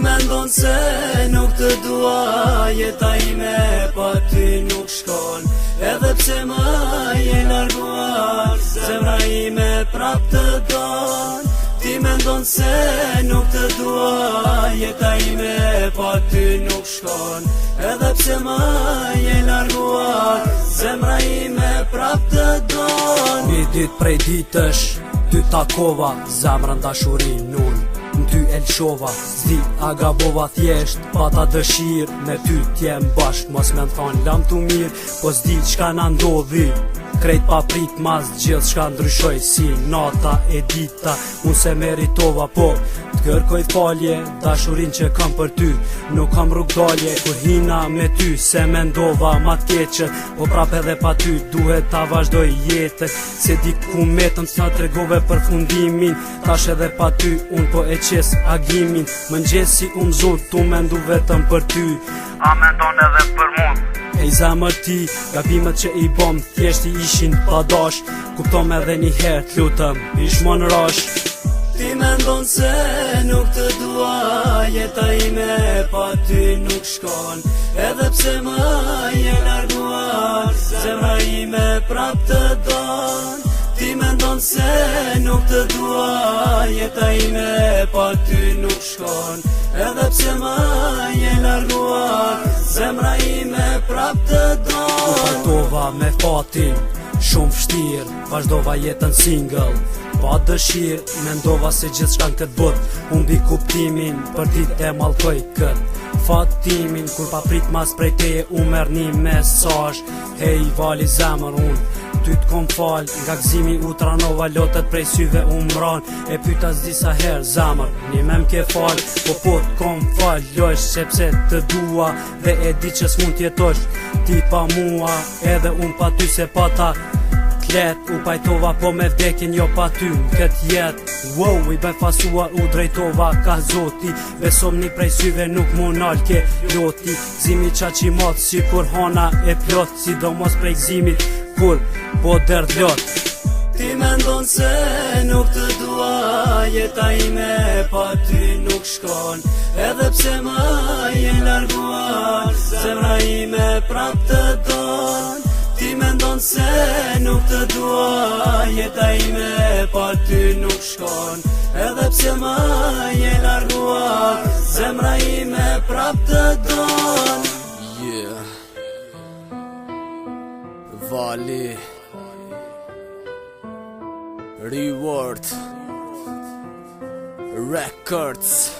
mendon se nuk të dua, jeta ime pa ty nuk shkon. Edhe pse më je larguar, zemra ime prap të don. Ti mendon se nuk të dua, jeta ime pa ty nuk shkon. Edhe pse më je larguar, zemra ime prap të don. Një dit prej ditësh, ty takova, zemrën dashurin null. Ty elshova, zdi agabova thjesht, pata dëshirë, me ty t'jem bashk, mos me m'than lam t'u mirë, po zdi qka na ndodhi, krejt pa prit mas gjithë shka ndryshoj, si nata e dita, unë se meritova, po t'kërkoj falje, dashurin që kam për ty, nuk kam rrug dalje, kur hina me ty, se me ndova ma t'keqe, po prap edhe pa ty, duhet ta vazhdoj jetën, se di ku metëm s'na tregove për fundimin, tash edhe pa ty, unë po e qes agimin, më ngjesi unë zot, tu me ndu vetëm për ty, a me ndon edhe për mund. Ej zemër ti, gabimet që i bom thjesht i ishin pa dash, kuptom edhe një herë t'lutëm, ish më në rash. Ti mendon se nuk të dua, jeta ime pa ty nuk shkon. Edhe pse më je larguar, zemra ime prap të don. Ti mendon se nuk të dua, jeta ime pa ty nuk shkon. Edhe pse më je larguar, zemra ime prap të don. U pajtova me fatin, shumë vështirë, vazhdova jetën single, pa dëshirë, mendova se gjithë shka në këtë bot, unë bi kuptimin, për dit e malkoj këtë fatimin, kur pa prit mas prej teje, u merr një mesazh, hej vali zemër unë, ty t'kom fal, nga gzimi u tranova, lotet prej syve u mran, e pyta s'disa her zemër, një me m'ke fal, po t'kom fal, lojsh sepse të dua, dhe e di që s'mund t'jetosh, ti pa mua, edhe unë pa ty se pa ta klet, u pajtova po me vdekin jo pa ty në këtë jet. Wow, i befasuar u drejtova ka zoti, besom një prej syve nuk mu nal ke loti, zimi qa që matë si kur hana e plot, sidomos prej gzimit kur po derdh lot. Ti mendon se nuk të dua, jeta ime pa ty nuk shkon. Edhe pse më je larguar, zemra ime prap të don. Ti mendon se nuk të dua, jeta ime pa ty nuk shkon. Edhe pse më je larguar, zemra ime prap të don. Yeah Vali Reward Records